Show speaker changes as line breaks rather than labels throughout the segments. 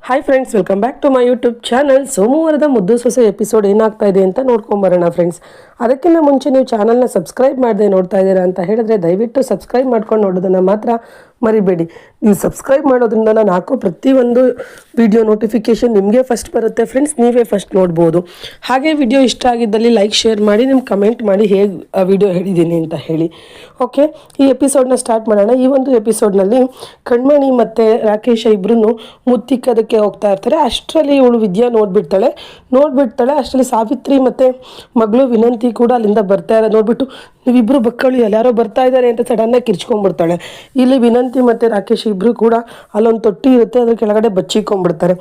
Hi friends, welcome back to my YouTube channel. ಸೋಮವಾರದ ಮುದ್ದು ಸೊಸೆ ಎಪಿಸೋಡ್ ಏನಾಗ್ತಾ ಇದೆ ಅಂತ ನೋಡ್ಕೊಂಬರೋಣ ಫ್ರೆಂಡ್ಸ್. ಅದಕ್ಕಿಂತ ಮುಂಚೆ ನೀವು ಚಾನಲ್ನ ಸಬ್ಸ್ಕ್ರೈಬ್ ಮಾಡದೆ ನೋಡ್ತಾ ಇದ್ದೀರಾ ಅಂತ ಹೇಳಿದ್ರೆ ದಯವಿಟ್ಟು ಸಬ್ಸ್ಕ್ರೈಬ್ ಮಾಡ್ಕೊಂಡು ನೋಡೋದನ್ನು ಮಾತ್ರ ಮರಿಬೇಡಿ. ನೀವು ಸಬ್ಸ್ಕ್ರೈಬ್ ಮಾಡೋದ್ರಿಂದ ನಾನು ಹಾಕೋ ಪ್ರತಿಯೊಂದು ವಿಡಿಯೋ ನೋಟಿಫಿಕೇಷನ್ ನಿಮಗೆ ಫಸ್ಟ್ ಬರುತ್ತೆ ಫ್ರೆಂಡ್ಸ್, ನೀವೇ ಫಸ್ಟ್ ನೋಡ್ಬೋದು. ಹಾಗೆ ವಿಡಿಯೋ ಇಷ್ಟ ಆಗಿದ್ದಲ್ಲಿ ಲೈಕ್ ಶೇರ್ ಮಾಡಿ, ನಿಮ್ಗೆ ಕಮೆಂಟ್ ಮಾಡಿ ಹೇಗೆ ವಿಡಿಯೋ ಹೇಳಿದ್ದೀನಿ ಅಂತ ಹೇಳಿ. ಓಕೆ, ಈ ಎಪಿಸೋಡ್ನ ಸ್ಟಾರ್ಟ್ ಮಾಡೋಣ. ಈ ಒಂದು ಎಪಿಸೋಡ್ನಲ್ಲಿ ಕಣ್ಮಣಿ ಮತ್ತು ರಾಕೇಶ ಇಬ್ಬರೂ ಮುತ್ತಿಕ್ಕೋದಕ್ಕೆ ಹೋಗ್ತಾ ಇರ್ತಾರೆ. ಅಷ್ಟರಲ್ಲಿ ಇವಳು ವಿದ್ಯಾ ನೋಡ್ಬಿಡ್ತಾಳೆ. ಅಷ್ಟರಲ್ಲಿ ಸಾವಿತ್ರಿ ಮತ್ತು ಮಗಳು ವಿನಂತಿ ಕೂಡ ಅಲ್ಲಿಂದ ಬರ್ತಾ ಇರೋದು ನೋಡ್ಬಿಟ್ಟು, ನೀವಿಬ್ಬರು ಬಕ್ಕಳು ಎಲ್ಲಾರೋ ಬರ್ತಾ ಇದ್ದಾರೆ ಅಂತ ಸಡನ್ನಾಗಿ ಕಿರ್ಚ್ಕೊಂಡ್ಬಿಡ್ತಾಳೆ. ಇಲ್ಲಿ ವಿನಂತಿ ಮತ್ತು ರಾಕೇಶ್ ಇಬ್ಬರು ಕೂಡ ಅಲ್ಲೊಂದು ತೊಟ್ಟಿ ಇರುತ್ತೆ, ಅದ್ರ ಕೆಳಗಡೆ ಬಚ್ಚಿಕೊಂಡ್ಬಿಡ್ತಾರೆ.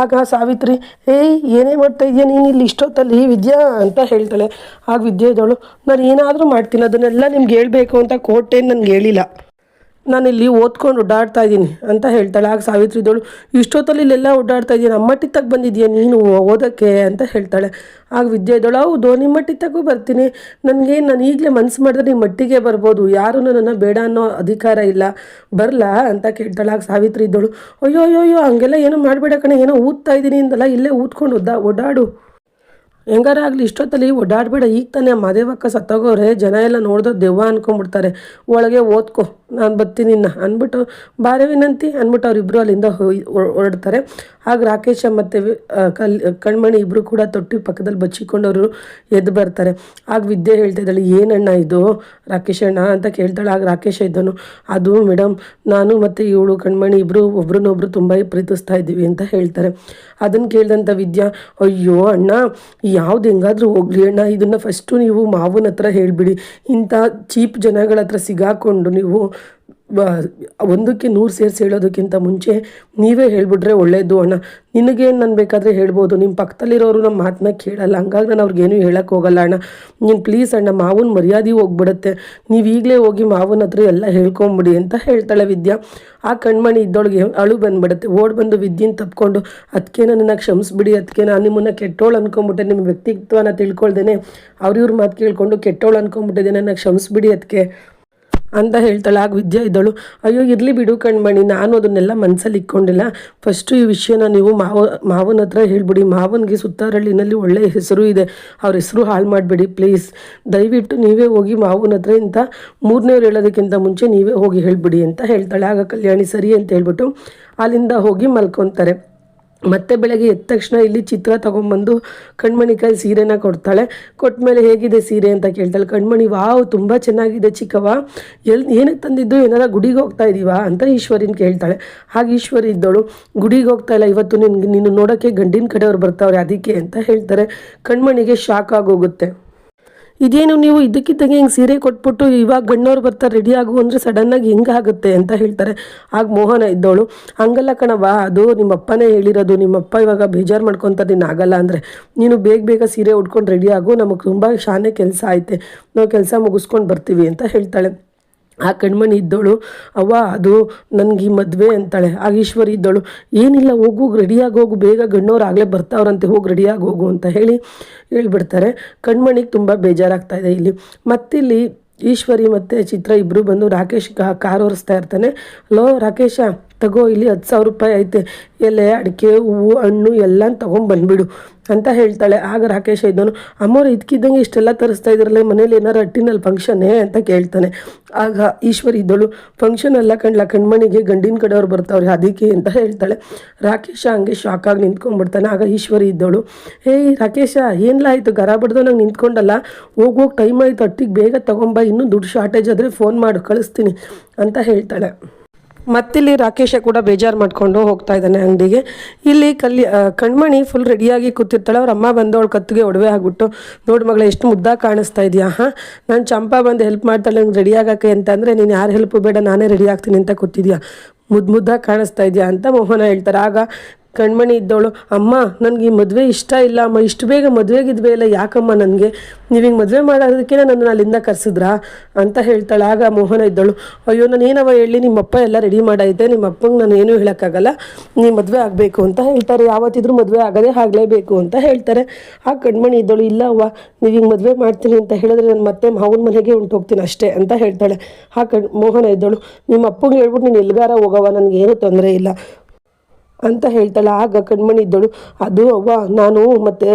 ಆಗ ಸಾವಿತ್ರಿ, ಏಯ್ ಏನೇ ಮಾಡ್ತಾ ಇದೆಯಾ ನೀನು ಇಲ್ಲಿ ಇಷ್ಟೊತ್ತಲ್ಲಿ ವಿದ್ಯಾ ಅಂತ ಹೇಳ್ತಾಳೆ. ಆಗ ವಿದ್ಯಾ ಇದ್ದವಳು, ನಾನು ಏನಾದರೂ ಮಾಡ್ತೀನಿ, ಅದನ್ನೆಲ್ಲ ನಿಮ್ಗೆ ಹೇಳ್ಬೇಕು ಅಂತ ಕೋರ್ಟೇನು ನನಗೆ ಹೇಳಿಲ್ಲ, ನಾನಿಲ್ಲಿ ಓದ್ಕೊಂಡು ಓಡಾಡ್ತಾ ಇದ್ದೀನಿ ಅಂತ ಹೇಳ್ತಾಳೆ. ಆಗ ಸಾವಿತ್ರಿ ಇದ್ದವಳು, ಇಷ್ಟೊತ್ತಲ್ಲಿ ಇಲ್ಲೆಲ್ಲ ಓಡಾಡ್ತಾ ಇದ್ದೀನಿ, ನಮ್ಮಟ್ಟಿಗೆ ತಗ ಬಂದಿದ್ದೀಯ ನೀನು ಓದೋಕ್ಕೆ ಅಂತ ಹೇಳ್ತಾಳೆ. ಆಗ ವಿದ್ಯೆ ಇದ್ದವಳು, ಹೌದು ನಿಮ್ಮ ಮಟ್ಟಿಗೆ ತಗೋ ಬರ್ತೀನಿ, ನಾನು ಈಗಲೇ ಮನಸ್ಸು ಮಾಡಿದ್ರೆ ನಿಮ್ಮ ಮಟ್ಟಿಗೆ ಬರ್ಬೋದು, ಯಾರೂ ನನ್ನನ್ನು ಬೇಡ ಅನ್ನೋ ಅಧಿಕಾರ ಇಲ್ಲ, ಬರಲಾ ಅಂತ ಕೇಳ್ತಾಳೆ. ಆಗ ಸಾವಿತ್ರಿ ಇದ್ದವಳು, ಅಯ್ಯೋ ಹಂಗೆಲ್ಲ ಏನೂ ಮಾಡಬೇಡ ಕಣೆ, ಏನೋ ಊದ್ತಾ ಇದ್ದೀನಿ ಅಂದಲ್ಲ, ಇಲ್ಲೇ ಊದ್ಕೊಂಡು ಓಡಾಡು, ಹೆಂಗಾರ ಆಗಲಿ ಇಷ್ಟೊತ್ತಲ್ಲಿ ಓಡಾಡಬೇಡ, ಈಗ ತಾನೇ ಮಾದೇವಕ್ಕ ಸತ್ತೋಗೋರೆ, ಜನ ಎಲ್ಲ ನೋಡಿದ್ರೆ ದೆವ್ವ ಅನ್ಕೊಂಡ್ಬಿಡ್ತಾರೆ, ಒಳಗೆ ಓದ್ಕೊ ನಾನು ಬರ್ತೀನಿ ಇನ್ನು ಅಂದ್ಬಿಟ್ಟು ಬಾರೆ ವಿನಂತಿ ಅಂದ್ಬಿಟ್ಟು ಅವರಿಬ್ಬರು ಅಲ್ಲಿಂದ ಹೊರಡ್ತಾರೆ. ಆಗ ರಾಕೇಶ ಮತ್ತು ಕಣ್ಮಣಿ ಇಬ್ಬರು ಕೂಡ ತೊಟ್ಟಿ ಪಕ್ಕದಲ್ಲಿ ಬಚ್ಚಿಕೊಂಡವರು ಎದ್ದು ಬರ್ತಾರೆ. ಆಗ ವಿದ್ಯೆ ಹೇಳ್ತಾ ಇದ್ದಾಳೆ, ಏನಣ್ಣ ಇದು ರಾಕೇಶಣ್ಣ ಅಂತ ಕೇಳ್ತಾಳೆ. ಆಗ ರಾಕೇಶ ಇದ್ದನು, ಅದು ಮೇಡಮ್ ನಾನು ಮತ್ತು ಇವಳು ಕಣ್ಮಣಿ ಇಬ್ಬರು ಒಬ್ರನ್ನೊಬ್ರು ತುಂಬ ಪ್ರೀತಿಸ್ತಾ ಇದ್ದೀವಿ ಅಂತ ಹೇಳ್ತಾರೆ. ಅದನ್ನು ಕೇಳಿದಂಥ ವಿದ್ಯಾ, ಅಯ್ಯೋ ಅಣ್ಣ ಯಾವ್ದು ಹೆಂಗಾದರೂ ಹೋಗ್ಲಿ ಅಣ್ಣ, ಇದನ್ನು ಫಸ್ಟು ನೀವು ಮಾವನ ಹತ್ರ ಹೇಳಿಬಿಡಿ, ಇಂಥ ಚೀಪ್ ಜನಗಳ ಹತ್ರ ಸಿಗಾಕೊಂಡು ನೀವು ಒಂದಕ್ಕೆ 100 ಸೇರಿಸಿ ಹೇಳೋದಕ್ಕಿಂತ ಮುಂಚೆ ನೀವೇ ಹೇಳಿಬಿಟ್ರೆ ಒಳ್ಳೆಯದು ಅಣ್ಣ, ನಿನಗೇನು ನಾನು ಬೇಕಾದರೆ ಹೇಳ್ಬೋದು, ನಿಮ್ಮ ಪಕ್ಕದಲ್ಲಿರೋರು ನಮ್ಮ ಮಾತನ್ನ ಕೇಳಲ್ಲ, ಹಂಗಾಗಿ ನಾನು ಅವ್ರಿಗೇನು ಹೇಳೋಕ್ಕೆ ಹೋಗಲ್ಲ ಅಣ್ಣ, ನೀನು ಪ್ಲೀಸ್ ಅಣ್ಣ, ಮಾವನ ಮರ್ಯಾದೆ ಹೋಗ್ಬಿಡುತ್ತೆ, ನೀವು ಈಗಲೇ ಹೋಗಿ ಮಾವನ ಹತ್ರ ಎಲ್ಲ ಹೇಳ್ಕೊಂಬಿಡಿ ಅಂತ ಹೇಳ್ತಾಳೆ ವಿದ್ಯಾ. ಆ ಕಣ್ಮಣಿ ಇದ್ದೊಳಗೆ ಅಳು ಬಂದುಬಿಡುತ್ತೆ. ಓಡಿ ಬಂದು ವಿದ್ಯೆನ ತಪ್ಕೊಂಡು, ಅದಕ್ಕೆ ನನ್ನನ್ನು ಕ್ಷಮಿಸ್ಬಿಡಿ, ಅದಕ್ಕೆ ನಾನು ನಿಮ್ಮನ್ನು ಕೆಟ್ಟೋಳು ಅನ್ಕೊಂಬಿಟ್ಟೆ, ನಿಮ್ಮ ವ್ಯಕ್ತಿತ್ವನ ತಿಳ್ಕೊಳ್ದೇನೆ ಅವ್ರಿವ್ರ ಮಾತು ಕೇಳಿಕೊಂಡು ಕೆಟ್ಟೋಳು ಅನ್ಕೊಂಬಿಟ್ಟಿದ್ದೆ, ನನ್ನ ಕ್ಷಮಿಸ್ಬಿಡಿ ಅದಕ್ಕೆ ಅಂತ ಹೇಳ್ತಾಳೆ. ಆಗ ವಿದ್ಯೆ ಇದ್ದಳು, ಅಯ್ಯೋ ಇರಲಿ ಬಿಡು ಕಣ್ಮಣಿ, ನಾನು ಅದನ್ನೆಲ್ಲ ಮನಸ್ಸಲ್ಲಿ ಇಟ್ಕೊಂಡಿಲ್ಲ, ಫಸ್ಟು ಈ ವಿಷಯನ ನೀವು ಮಾವನ ಹತ್ರ ಹೇಳ್ಬಿಡಿ, ಮಾವನಿಗೆ ಸುತ್ತಾರಳ್ಳಿನಲ್ಲಿ ಒಳ್ಳೆಯ ಹೆಸರು ಇದೆ, ಅವ್ರ ಹೆಸರು ಹಾಳು ಮಾಡಿಬಿಡಿ ಪ್ಲೀಸ್, ದಯವಿಟ್ಟು ನೀವೇ ಹೋಗಿ ಮಾವನ ಹತ್ರ ಇಂಥ 3ನೇವ್ರು ಹೇಳೋದಕ್ಕಿಂತ ಮುಂಚೆ ನೀವೇ ಹೋಗಿ ಹೇಳಿಬಿಡಿ ಅಂತ ಹೇಳ್ತಾಳೆ. ಆಗ ಕಲ್ಯಾಣಿ ಸರಿ ಅಂತ ಹೇಳ್ಬಿಟ್ಟು ಅಲ್ಲಿಂದ ಹೋಗಿ ಮಲ್ಕೊತಾರೆ. ಮತ್ತೆ ಬೆಳಗ್ಗೆ ಎದ್ದ ತಕ್ಷಣ ಇಲ್ಲಿ ಚಿತ್ರ ತೊಗೊಂಬಂದು ಕಣ್ಮಣಿ ಕೈ ಸೀರೆನ ಕೊಡ್ತಾಳೆ. ಕೊಟ್ಟ ಹೇಗಿದೆ ಸೀರೆ ಅಂತ ಕೇಳ್ತಾಳೆ. ಕಣ್ಮಣಿ, ವಾವ್ ತುಂಬ ಚೆನ್ನಾಗಿದೆ ಚಿಕ್ಕವ, ಏನಕ್ಕೆ ತಂದಿದ್ದು, ಏನಾರ ಗುಡಿಗೆ ಹೋಗ್ತಾ ಇದ್ದೀವಾ ಅಂತ ಈಶ್ವರಿನ ಕೇಳ್ತಾಳೆ. ಹಾಗೆ ಈಶ್ವರಿ ಇದ್ದವಳು, ಗುಡಿಗೆ ಹೋಗ್ತಾ ಇಲ್ಲ, ಇವತ್ತು ನೀನು ನೋಡೋಕ್ಕೆ ಗಂಡಿನ ಕಡೆಯವ್ರು ಬರ್ತಾವ್ರೆ ಅದಕ್ಕೆ ಅಂತ ಹೇಳ್ತಾರೆ. ಕಣ್ಮಣಿಗೆ ಶಾಕ್ ಆಗೋಗುತ್ತೆ. ಇದೇನು ನೀವು ಇದ್ದಕ್ಕಿದ್ದಂಗೆ ಹಿಂಗೆ ಸೀರೆ ಕೊಟ್ಬಿಟ್ಟು ಇವಾಗ ಗಣ್ಣವ್ರು ಬರ್ತಾರೆ ರೆಡಿ ಆಗು ಅಂದರೆ ಸಡನ್ನಾಗಿ ಹೆಂಗಾಗುತ್ತೆ ಅಂತ ಹೇಳ್ತಾರೆ. ಆಗ ಮೋಹನ ಇದ್ದವಳು, ಹಂಗಲ್ಲ ಕಣವ, ಅದು ನಿಮ್ಮಪ್ಪನೇ ಹೇಳಿರೋದು, ನಿಮ್ಮಪ್ಪ ಇವಾಗ ಬೇಜಾರು ಮಾಡ್ಕೊತಾರೆ ನೀನು ಆಗಲ್ಲ ಅಂದರೆ, ನೀನು ಬೇಗ ಸೀರೆ ಉಟ್ಕೊಂಡು ರೆಡಿ ಆಗು, ನಮಗೆ ತುಂಬ ಶಾನೆ ಕೆಲಸ ಐತೆ, ನಾವು ಕೆಲಸ ಮುಗಿಸ್ಕೊಂಡು ಬರ್ತೀವಿ ಅಂತ ಹೇಳ್ತಾಳೆ. ಆ ಕಣ್ಮಣಿ ಇದ್ದವಳು, ಅವ್ವ ಅದು ನನಗೆ ಈ ಮದುವೆ ಅಂತಾಳೆ. ಆಗ ಈಶ್ವರಿ ಇದ್ದವಳು, ಏನಿಲ್ಲ ಹೋಗು ರೆಡಿಯಾಗಿ ಹೋಗು, ಬೇಗ ಗಣ್ಣವ್ರು ಆಗಲೇ ಬರ್ತಾವ್ರಂತೆ, ಹೋಗಿ ರೆಡಿಯಾಗಿ ಹೋಗು ಅಂತ ಹೇಳ್ಬಿಡ್ತಾರೆ. ಕಣ್ಮಣಿಗೆ ತುಂಬ ಬೇಜಾರಾಗ್ತಾ ಇದೆ ಇಲ್ಲಿ. ಮತ್ತಿಲ್ಲಿ ಈಶ್ವರಿ ಮತ್ತು ಚಿತ್ರ ಇಬ್ಬರು ಬಂದು ರಾಕೇಶ್ ಕಾರ್ ಓಡಿಸ್ತಾ ಇರ್ತಾನೆ. ಲೋ ರಾಕೇಶ, ತಗೋ ಇಲ್ಲಿ 10,000 ರೂಪಾಯಿ ಐತೆ, ಎಲೆ ಅಡಿಕೆ ಹೂವು ಹಣ್ಣು ಎಲ್ಲ ತೊಗೊಂಬಂದ್ಬಿಡು ಅಂತ ಹೇಳ್ತಾಳೆ. ಆಗ ರಾಕೇಶ ಇದ್ದನು, ಅಮ್ಮವ್ರು ಇದಕ್ಕಿದ್ದಂಗೆ ಇಷ್ಟೆಲ್ಲ ತರಿಸ್ತಾ ಇದ್ರಲ್ಲ, ಮನೇಲಿ ಏನಾರು ಹಟ್ಟಿನಲ್ಲಿ ಫಂಕ್ಷನ್ನೇ ಅಂತ ಕೇಳ್ತಾನೆ. ಆಗ ಈಶ್ವರಿ ಇದ್ದಳು, ಫಂಕ್ಷನ್ ಎಲ್ಲ ಕಣ್ಮಣಿಗೆ ಗಂಡಿನ ಕಡೆಯವ್ರು ಬರ್ತಾವ್ರೆ ಅದಕ್ಕೆ ಅಂತ ಹೇಳ್ತಾಳೆ. ರಾಕೇಶ ಹಂಗೆ ಶಾಕಾಗಿ ನಿಂತ್ಕೊಂಡ್ಬಿಡ್ತಾನೆ. ಆಗ ಈಶ್ವರಿ ಇದ್ದವಳು, ಏಯ್ ರಾಕೇಶ ಏನೆಲ್ಲ ಆಯಿತು, ಗರ ಬಡ್ದು ನಂಗೆ ನಿಂತ್ಕೊಂಡಲ್ಲ, ಹೋಗಿ ಟೈಮ್ ಆಯಿತು, ಹಟ್ಟಿಗೆ ಬೇಗ ತೊಗೊಂಬ, ಇನ್ನೂ ದುಡ್ಡು ಶಾರ್ಟೇಜ್ ಆದರೆ ಫೋನ್ ಮಾಡು ಕಳಿಸ್ತೀನಿ ಅಂತ ಹೇಳ್ತಾಳೆ. ಮತ್ತಿಲ್ಲಿ ರಾಕೇಶ ಕೂಡ ಬೇಜಾರು ಮಾಡಿಕೊಂಡು ಹೋಗ್ತಾ ಇದ್ದಾನೆ ಅಂಗಡಿಗೆ. ಇಲ್ಲಿ ಕಣ್ಮಣಿ ಫುಲ್ ರೆಡಿಯಾಗಿ ಕೂತಿರ್ತಾಳೆ. ಅವ್ರ ಅಮ್ಮ ಬಂದವಳು ಕತ್ತಿಗೆ ಒಡವೆ ಆಗಿಬಿಟ್ಟು, ನೋಡಿ ಮಗಳ ಎಷ್ಟು ಮುದ್ದಾಗಿ ಕಾಣಿಸ್ತಾ ಇದೆಯಾ, ನಾನು ಚಂಪಾ ಬಂದು ಹೆಲ್ಪ್ ಮಾಡ್ತಾಳೆ ನಂಗೆ ರೆಡಿ ಆಗೋಕ್ಕೆ ಅಂತಂದರೆ, ನೀನು ಯಾರು ಹೆಲ್ಪು ಬೇಡ ನಾನೇ ರೆಡಿ ಆಗ್ತೀನಿ ಅಂತ ಕೂತಿದ್ಯಾ, ಮುದ್ದಾಗಿ ಕಾಣಿಸ್ತಾ ಇದೆಯಾ ಅಂತ ಮೋಹನ ಹೇಳ್ತಾರೆ. ಆಗ ಕಣ್ಮಣಿ ಇದ್ದವಳು, ಅಮ್ಮ ನನಗೆ ಈ ಮದುವೆ ಇಷ್ಟ ಇಲ್ಲ ಅಮ್ಮ, ಇಷ್ಟು ಬೇಗ ಮದುವೆಗಿದ್ವೇ ಇಲ್ಲ, ಯಾಕಮ್ಮ ನನಗೆ ನೀವು ಹಿಂಗೆ ಮದುವೆ ಮಾಡೋದಕ್ಕೆ ನನ್ನ ಅಲ್ಲಿಂದ ಕರೆಸಿದ್ರಾ ಅಂತ ಹೇಳ್ತಾಳೆ. ಆಗ ಮೋಹನ ಇದ್ದವಳು, ಅಯ್ಯೋ ನಾನು ಏನವ ಹೇಳಿ, ನಿಮ್ಮಪ್ಪ ಎಲ್ಲ ರೆಡಿ ಮಾಡೈತೆ, ನಿಮ್ಮ ಅಪ್ಪಂಗೆ ನಾನು ಏನೂ ಹೇಳೋಕ್ಕಾಗಲ್ಲ, ನೀ ಮದುವೆ ಆಗಬೇಕು ಅಂತ ಹೇಳ್ತಾರೆ, ಯಾವತ್ತಿದ್ರೂ ಮದುವೆ ಆಗೋದೇ ಆಗಲೇಬೇಕು ಅಂತ ಹೇಳ್ತಾರೆ. ಆ ಕಣ್ಮಣಿ ಇದ್ದವಳು, ಇಲ್ಲ ಅವ್ವ ನೀವು ಹಿಂಗೆ ಮದುವೆ ಮಾಡ್ತೀನಿ ಅಂತ ಹೇಳಿದ್ರೆ ನಾನು ಮತ್ತೆ ಮಾವನ ಮನೆಗೆ ಹೊಂಟೋಗ್ತೀನಿ ಅಷ್ಟೇ ಅಂತ ಹೇಳ್ತಾಳೆ. ಆ ಮೋಹನ ಇದ್ದವಳು, ನಿಮ್ಮ ಅಪ್ಪಂಗೆ ಹೇಳ್ಬಿಟ್ಟು ನೀನು ಎಲ್ಗಾರ ಹೋಗವ, ನನಗೇನು ತೊಂದರೆ ಇಲ್ಲ ಅಂತ ಹೇಳ್ತಾಳೆ. ಆಗ ಕಣ್ಮಣಿ ಇದ್ದಳು, ಅದು ಅವ್ವ ನಾನು ಮತ್ತೆ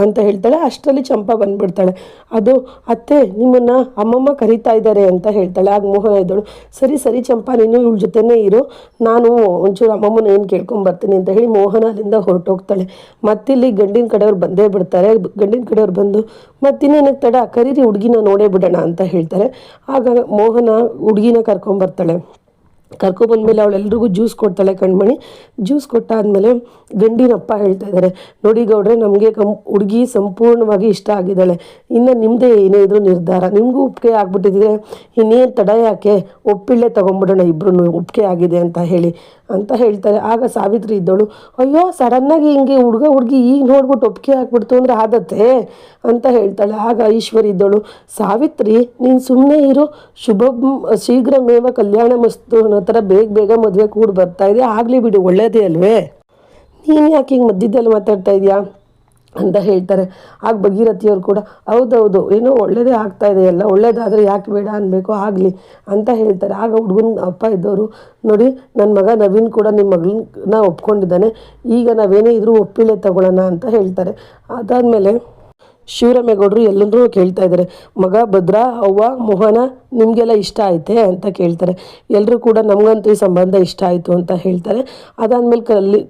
ಅಂತ ಹೇಳ್ತಾಳೆ. ಅಷ್ಟರಲ್ಲಿ ಚಂಪಾ ಬಂದ್ಬಿಡ್ತಾಳೆ. ಅದು ಅತ್ತೆ ನಿಮ್ಮನ್ನು ಅಮ್ಮಮ್ಮ ಕರೀತಾ ಇದ್ದಾರೆ ಅಂತ ಹೇಳ್ತಾಳೆ. ಆಗ ಮೋಹನ ಇದ್ದಳು, ಸರಿ ಸರಿ ಚಂಪಾ ನೀನು ಇವಳ ಜೊತೆನೇ ಇರು, ನಾನು ಒಂಚೂರು ಅಮ್ಮಮ್ಮನ ಏನು ಕೇಳ್ಕೊಂಬರ್ತೀನಿ ಅಂತ ಹೇಳಿ ಮೋಹನ ಅಲ್ಲಿಂದ ಹೊರಟೋಗ್ತಾಳೆ. ಮತ್ತಿಲ್ಲಿ ಗಂಡಿನ ಕಡೆಯವ್ರು ಬಂದೇ ಬಿಡ್ತಾರೆ. ಗಂಡಿನ ಕಡೆಯವ್ರು ಬಂದು ಮತ್ತಿನ್ನೇನಕ್ಕೆ ತಡ, ಕರೀರಿ ಹುಡುಗಿನ ನೋಡೇ ಬಿಡೋಣ ಅಂತ ಹೇಳ್ತಾರೆ. ಆಗ ಮೋಹನ ಹುಡುಗಿನ ಕರ್ಕೊಂಬರ್ತಾಳೆ. ಕರ್ಕೊಬಂದ್ಮೇಲೆ ಅವಳೆಲ್ರಿಗೂ ಜ್ಯೂಸ್ ಕೊಡ್ತಾಳೆ ಕಣ್ಮಣಿ. ಜ್ಯೂಸ್ ಕೊಟ್ಟಾದಮೇಲೆ ಗಂಡಿನಪ್ಪ ಹೇಳ್ತಾ ಇದ್ದಾರೆ, ನೋಡಿ ಗೌಡ್ರೆ ನಮಗೆ ಹುಡುಗಿ ಸಂಪೂರ್ಣವಾಗಿ ಇಷ್ಟ ಆಗಿದ್ದಾಳೆ, ಇನ್ನು ನಿಮ್ಮದೇ ಏನೇ ಇದ್ರೂ ನಿರ್ಧಾರ, ನಿಮಗೂ ಒಪ್ಪಿಗೆ ಆಗ್ಬಿಟ್ಟಿದ್ರೆ ಇನ್ನೇನು ತಡ ಯಾಕೆ, ಒಪ್ಪಿಳ್ಳೆ ತೊಗೊಂಬಿಡೋಣ ಇಬ್ಬರು ಒಪ್ಪಿಗೆ ಆಗಿದೆ ಅಂತ ಹೇಳ್ತಾರೆ. ಆಗ ಸಾವಿತ್ರಿ ಇದ್ದವಳು, ಅಯ್ಯೋ ಸಡನ್ನಾಗಿ ಹಿಂಗೆ ಹುಡುಗಿ ಈಗ ನೋಡ್ಬಿಟ್ಟು ಒಪ್ಪಿಗೆ ಹಾಕ್ಬಿಡ್ತು ಅಂದರೆ ಆದತ್ತೆ ಅಂತ ಹೇಳ್ತಾಳೆ. ಆಗ ಈಶ್ವರಿ ಇದ್ದವಳು, ಸಾವಿತ್ರಿ ನೀನು ಸುಮ್ಮನೆ ಇರು, ಶೀಘ್ರಮೇವ ಕಲ್ಯಾಣ ಮಸ್ತು ಅನ್ನೋ ಥರ ಬೇಗ ಮದುವೆ ಕೂಡ ಬರ್ತಾ ಇದೆ, ಆಗಲಿ ಬಿಡು ಒಳ್ಳೇದೇ ಅಲ್ವೇ, ನೀನು ಯಾಕೆ ಹಿಂಗೆ ಮಧ್ಯದಲ್ಲಿ ಮಾತಾಡ್ತಾ ಇದೆಯಾ ಅಂತ ಹೇಳ್ತಾರೆ. ಆಗ ಭಗೀರಥಿಯವರು ಕೂಡ ಹೌದೌದು ಏನೋ ಒಳ್ಳೇದೇ ಆಗ್ತಾ ಇದೆ, ಎಲ್ಲ ಒಳ್ಳೇದಾದರೆ ಯಾಕೆ ಬೇಡ ಅನ್ಬೇಕು, ಆಗಲಿ ಅಂತ ಹೇಳ್ತಾರೆ. ಆಗ ಹುಡುಗನ ಅಪ್ಪ ಇದ್ದವರು, ನೋಡಿ ನನ್ನ ಮಗ ನವೀನ್ ಕೂಡ ನಿಮ್ಮ ಮಗಳನ್ನ ಒಪ್ಕೊಂಡಿದ್ದಾನೆ, ಈಗ ನಾವೇನೇ ಇದ್ರೂ ಒಪ್ಪಿಳೆ ತಗೊಳ್ಳೋಣ ಅಂತ ಹೇಳ್ತಾರೆ. ಅದಾದಮೇಲೆ ಶಿವರಾಮೇಗೌಡರು ಎಲ್ಲರೂ ಕೇಳ್ತಾ ಇದ್ದಾರೆ, ಮಗ ಭದ್ರ ಅವ್ವ ಮೋಹನ ನಿಮಗೆಲ್ಲ ಇಷ್ಟ ಆಯ್ತೆ ಅಂತ ಕೇಳ್ತಾರೆ. ಎಲ್ಲರೂ ಕೂಡ ನಮಗಂತೂ ಈ ಸಂಬಂಧ ಇಷ್ಟ ಆಯಿತು ಅಂತ ಹೇಳ್ತಾರೆ. ಅದಾದಮೇಲೆ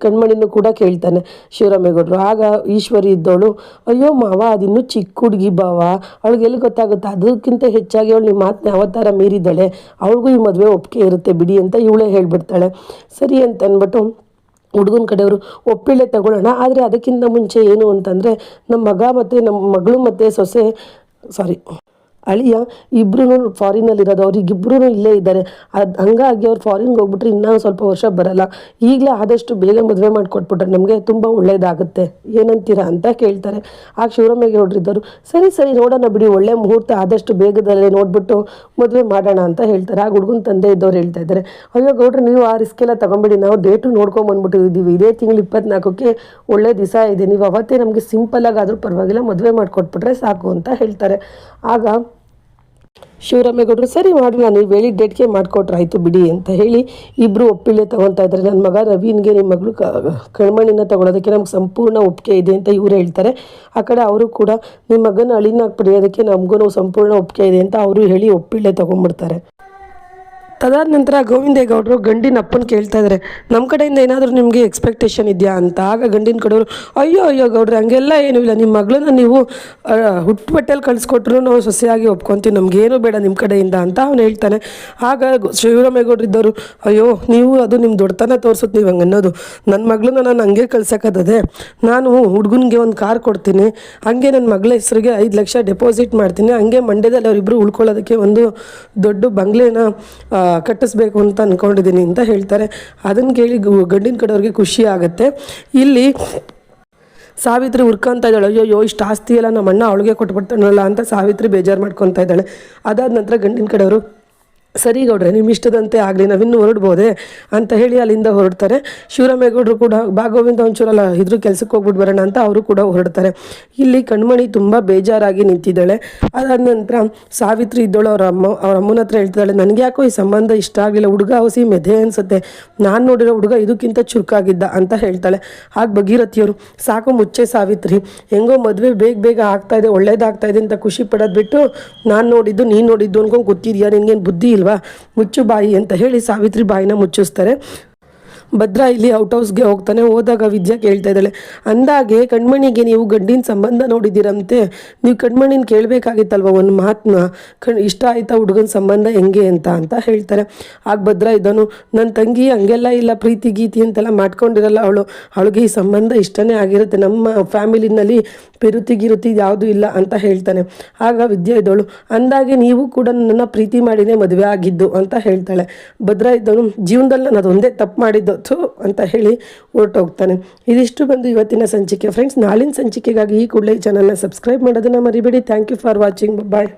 ಕಣ್ಮಣಿನೂ ಕೂಡ ಕೇಳ್ತಾನೆ ಶಿವರಾಮೇಗೌಡರು. ಆಗ ಈಶ್ವರಿ ಇದ್ದವಳು, ಅಯ್ಯೋ ಮಾವ ಅದಿನ್ನೂ ಚಿಕ್ಕ ಹುಡುಗಿ ಬಾವ, ಅವಳಿಗೆಲ್ಲಿ ಗೊತ್ತಾಗುತ್ತೆ, ಅದಕ್ಕಿಂತ ಹೆಚ್ಚಾಗಿ ಅವಳು ನಿಮ್ಮ ಮಾತನ್ನ ಯಾವತ್ತಾರ ಮೀರಿದ್ದಾಳೆ, ಅವಳಿಗೂ ಈ ಮದುವೆ ಒಪ್ಪಿಗೆ ಇರುತ್ತೆ ಬಿಡಿ ಅಂತ ಇವಳೇ ಹೇಳಿಬಿಡ್ತಾಳೆ. ಸರಿ ಅಂತ ಅಂದ್ಬಿಟ್ಟು ಹುಡುಗನ ಕಡೆಯವರು ಒಪ್ಪಿಳೆ ತಗೊಳ್ಳೋಣ, ಆದರೆ ಅದಕ್ಕಿಂತ ಮುಂಚೆ ಏನು ಅಂತಂದರೆ ನಮ್ಮ ಮಗ ಮತ್ತು ನಮ್ಮ ಮಗಳು ಮತ್ತು ಸೊಸೆ ಅಳಿಯ ಇಬ್ಬರೂ ಫಾರಿನಲ್ಲಿರೋದು, ಅವ್ರಿಗಿಬ್ಬರೂ ಇಲ್ಲೇ ಇದ್ದಾರೆ, ಹಂಗಾಗಿ ಅವ್ರು ಫಾರಿನ್ಗೆ ಹೋಗ್ಬಿಟ್ರೆ ಇನ್ನೂ ಸ್ವಲ್ಪ ವರ್ಷ ಬರಲ್ಲ, ಈಗಲೇ ಆದಷ್ಟು ಬೇಗ ಮದುವೆ ಮಾಡಿಕೊಟ್ಬಿಟ್ರೆ ನಮಗೆ ತುಂಬ ಒಳ್ಳೆಯದಾಗುತ್ತೆ, ಏನಂತೀರಾ ಅಂತ ಕೇಳ್ತಾರೆ. ಆಗ ಶಿವರಾಮೇಗೌಡರಿದ್ದರು, ಸರಿ ನೋಡೋಣ ಬಿಡಿ, ಒಳ್ಳೆ ಮುಹೂರ್ತ ಆದಷ್ಟು ಬೇಗದಲ್ಲೇ ನೋಡಿಬಿಟ್ಟು ಮದುವೆ ಮಾಡೋಣ ಅಂತ ಹೇಳ್ತಾರೆ. ಆಗ ಹುಡುಗನ ತಂದೆ ಇದ್ದವ್ರು ಹೇಳ್ತಾ ಇದ್ದಾರೆ, ಅಯ್ಯೋ ಗೌಡ್ರೆ ನೀವು ಆ ರಿಸ್ಕೆಲ್ಲ ತೊಗೊಂಬಿಡಿ, ನಾವು ಡೇಟು ನೋಡ್ಕೊಂಬಂದ್ಬಿಟ್ಟಿದ್ದೀವಿ, ಇದೇ ತಿಂಗಳು 24ಕ್ಕೆ ಒಳ್ಳೆ ದಿವಸ ಇದೆ, ನೀವು ಅವತ್ತೇ ನಮಗೆ ಸಿಂಪಲ್ಲಾಗಿ ಆದರೂ ಪರವಾಗಿಲ್ಲ ಮದುವೆ ಮಾಡಿಕೊಟ್ಬಿಟ್ರೆ ಸಾಕು ಅಂತ ಹೇಳ್ತಾರೆ. ಆಗ ಶಿವರಾಮೇಗೌಡರು ಸರಿ ಮಾಡೋಣ, ನೀವು ಹೇಳಿದ ಡೇಟ್ಗೆ ಮಾಡಿಕೊಟ್ರಾಯ್ತು ಬಿಡಿ ಅಂತ ಹೇಳಿ ಇಬ್ಬರು ಒಪ್ಪಿಳೆ ತೊಗೊತಾ ಇದ್ದಾರೆ. ನನ್ನ ಮಗ ನವೀನ್ಗೆ ನಿಮ್ಮ ಮಗಳು ಕಣ್ಮಣಿನ ತೊಗೊಳೋದಕ್ಕೆ ನಮ್ಗೆ ಸಂಪೂರ್ಣ ಒಪ್ಪಿಗೆ ಇದೆ ಅಂತ ಇವರು ಹೇಳ್ತಾರೆ. ಆ ಕಡೆ ಅವರು ಕೂಡ ನಿಮ್ಮ ಮಗನ ಅಳಿನಾಗಿ ಪಡೆಯೋದಕ್ಕೆ ನಮಗೂ ಸಂಪೂರ್ಣ ಒಪ್ಪಿಗೆ ಇದೆ ಅಂತ ಅವರು ಹೇಳಿ ಒಪ್ಪಿಳೆ ತೊಗೊಂಡ್ಬಿಡ್ತಾರೆ. ತದಾದ ನಂತರ ಗೋವಿಂದೇಗೌಡರು ಗಂಡಿನ ಅಪ್ಪನ ಕೇಳ್ತಾ ಇದ್ದಾರೆ, ನಮ್ಮ ಕಡೆಯಿಂದ ಏನಾದರೂ ನಿಮಗೆ ಎಕ್ಸ್ಪೆಕ್ಟೇಷನ್ ಇದೆಯಾ ಅಂತ. ಆಗ ಗಂಡಿನ ಕಡೆಯವರು, ಅಯ್ಯೋ ಗೌಡ್ರೆ ಹಂಗೆಲ್ಲ ಏನೂ ಇಲ್ಲ, ನಿಮ್ಮ ಮಗಳನ್ನ ನೀವು ಹುಟ್ಟುಬಟ್ಟೆಲ್ಲಿ ಕಳಿಸ್ಕೊಟ್ರು ನಾವು ಸೊಸೆಯಾಗಿ ಒಪ್ಕೊತೀವಿ, ನಮಗೇನು ಬೇಡ ನಿಮ್ಮ ಕಡೆಯಿಂದ ಅಂತ ಅವನು ಹೇಳ್ತಾನೆ. ಆಗ ಶಿವರಾಮೇಗೌಡರು ಇದ್ದವರು, ಅಯ್ಯೋ ನೀವು ಅದು ನಿಮ್ಮ ದೊಡ್ಡತನ ತೋರಿಸುತ್ತೆ ನೀವು ಹಂಗೆ ಅನ್ನೋದು, ನನ್ನ ಮಗಳನ್ನ ನಾನು ಹಂಗೆ ಕಳ್ಸೋಕ್ಕತ್ತದೆ, ನಾನು ಹುಡುಗನಿಗೆ ಒಂದು ಕಾರ್ ಕೊಡ್ತೀನಿ, ಹಂಗೆ ನನ್ನ ಮಗಳ ಹೆಸರಿಗೆ 5 ಲಕ್ಷ ಡೆಪಾಸಿಟ್ ಮಾಡ್ತೀನಿ, ಹಂಗೆ ಮಂಡ್ಯದಲ್ಲಿ ಅವರಿಬ್ಬರು ಉಳ್ಕೊಳ್ಳೋದಕ್ಕೆ ಒಂದು ದೊಡ್ಡ ಬಂಗ್ಲೆನ ಕಟ್ಟಿಸ್ಬೇಕು ಅಂತ ಅಂದ್ಕೊಂಡಿದ್ದೀನಿ ಅಂತ ಹೇಳ್ತಾರೆ. ಅದನ್ನು ಕೇಳಿ ಗಂಡಿನ ಕಡೆಯವ್ರಿಗೆ ಖುಷಿ ಆಗುತ್ತೆ. ಇಲ್ಲಿ ಸಾವಿತ್ರಿ ಹುರ್ಕೊಂತ ಇದ್ದಾಳೆ, ಅಯ್ಯೋ ಇಷ್ಟು ಆಸ್ತಿ ಎಲ್ಲ ನಮ್ಮ ಅಣ್ಣ ಅವಳಿಗೆ ಕೊಟ್ಬಿಡ್ತಾನಲ್ಲ ಅಂತ ಸಾವಿತ್ರಿ ಬೇಜಾರು ಮಾಡ್ಕೊತಾ ಇದ್ದಾಳೆ. ಅದಾದ ನಂತರ ಗಂಡಿನ ಕಡೆಯವರು, ಸರಿ ಗೌಡ್ರೆ ನಿಮ್ಮ ಇಷ್ಟದಂತೆ ಆಗಲಿ, ನಾವಿನ್ನೂ ಹೊರಡ್ಬೋದೆ ಅಂತ ಹೇಳಿ ಅಲ್ಲಿಂದ ಹೊರಡ್ತಾರೆ. ಶಿವರಾಮೇಗೌಡರು ಕೂಡ ಗೋವಿಂದ ಒಂಚೂರಲ್ಲ ಇದ್ರ ಕೆಲಸಕ್ಕೆ ಹೋಗ್ಬಿಟ್ಟು ಬರೋಣ ಅಂತ ಅವರು ಕೂಡ ಹೊರಡ್ತಾರೆ. ಇಲ್ಲಿ ಕಣ್ಮಣಿ ತುಂಬ ಬೇಜಾರಾಗಿ ನಿಂತಿದ್ದಾಳೆ. ಅದಾದ ನಂತರ ಸಾವಿತ್ರಿ ಇದ್ದಳು ಅವ್ರ ಅಮ್ಮನ ಹತ್ರ ಹೇಳ್ತಿದ್ದಾಳೆ, ನನಗೆ ಯಾಕೋ ಈ ಸಂಬಂಧ ಇಷ್ಟ ಆಗಲಿಲ್ಲ, ಹುಡುಗ ಹಸಿ ಮೆದೆ ಅನಿಸುತ್ತೆ, ನಾನು ನೋಡಿರೋ ಹುಡುಗ ಇದಕ್ಕಿಂತ ಚುರುಕಾಗಿದ್ದ ಅಂತ ಹೇಳ್ತಾಳೆ. ಆಗ ಭಗೀರಥಿಯವರು, ಸಾಕು ಮುಚ್ಚೆ ಸಾವಿತ್ರಿ, ಹೆಂಗೋ ಮದುವೆ ಬೇಗ ಆಗ್ತಾಯಿದೆ, ಒಳ್ಳೇದಾಗ್ತಾಯಿದೆ ಅಂತ ಖುಷಿ ಪಡೋದು ಬಿಟ್ಟು ನಾನು ನೋಡಿದ್ದು ನೀನು ನೋಡಿದ್ದು ಅನ್ಕೊಂಡು ಗೊತ್ತಿದೆಯಾ, ನಿನಗೇನು ಬುದ್ಧಿ ಇಲ್ವಾ, ಮುಚ್ಚು ಬಾಯಿ ಅಂತ ಹೇಳಿ ಸಾವಿತ್ರಿ ಬಾಯಿನ ಮುಚ್ಚಿಸ್ತಾರೆ. ಭದ್ರ ಇಲ್ಲಿ ಔಟ್ ಹೌಸ್ಗೆ ಹೋಗ್ತಾನೆ. ಹೋದಾಗ ವಿದ್ಯಾ ಕೇಳ್ತಾ ಇದ್ದಾಳೆ, ಅಂದಾಗೆ ಕಣ್ಮಣಿಗೆ ನೀವು ಗಂಡಿನ ಸಂಬಂಧ ನೋಡಿದ್ದೀರಂತೆ, ನೀವು ಕಣ್ಮಣಿನ ಕೇಳಬೇಕಾಗಿತ್ತಲ್ವ ಒಂದು ಮಾತನ್ನ, ಇಷ್ಟ ಆಯ್ತಾ ಹುಡುಗನ ಸಂಬಂಧ ಹೆಂಗೆ ಅಂತ ಹೇಳ್ತಾರೆ. ಆಗ ಭದ್ರ ಇದ್ದನು, ನನ್ನ ತಂಗಿ ಹಂಗೆಲ್ಲ ಇಲ್ಲ, ಪ್ರೀತಿ ಗೀತಿ ಅಂತೆಲ್ಲ ಮಾಡ್ಕೊಂಡಿರಲ್ಲ ಅವಳಿಗೆ ಈ ಸಂಬಂಧ ಇಷ್ಟನೇ ಆಗಿರುತ್ತೆ, ನಮ್ಮ ಫ್ಯಾಮಿಲಿನಲ್ಲಿ ಗಿರುತಿ ಯಾವುದೂ ಇಲ್ಲ ಅಂತ ಹೇಳ್ತಾನೆ. ಆಗ ವಿದ್ಯಾ ಇದ್ದವಳು, ಅಂದಾಗೆ ನೀವು ಕೂಡ ನನ್ನ ಪ್ರೀತಿ ಮಾಡಿನೇ ಮದುವೆ ಆಗಿದ್ದು ಅಂತ ಹೇಳ್ತಾಳೆ. ಭದ್ರ ಇದ್ದವನು, ಜೀವನದಲ್ಲಿ ನಾನು ಅದೊಂದೇ ತಪ್ಪು ಮಾಡಿದ್ದು ಅಂತ ಹೇಳಿ ಹೊರಟೋಗ್ತಾನೆ. ಇದಿಷ್ಟು ಬಂದು ಇವತ್ತಿನ ಸಂಚಿಕೆ ಫ್ರೆಂಡ್ಸ್. ನಾಳಿನ ಸಂಚಿಕೆಗಾಗಿ ಈ ಕೂಡಲೇ ಈ ಚಾನಲ್ನ ಸಬ್ಸ್ಕ್ರೈಬ್ ಮಾಡೋದನ್ನ ಮರಿಬೇಡಿ. Thank you for watching. Bye.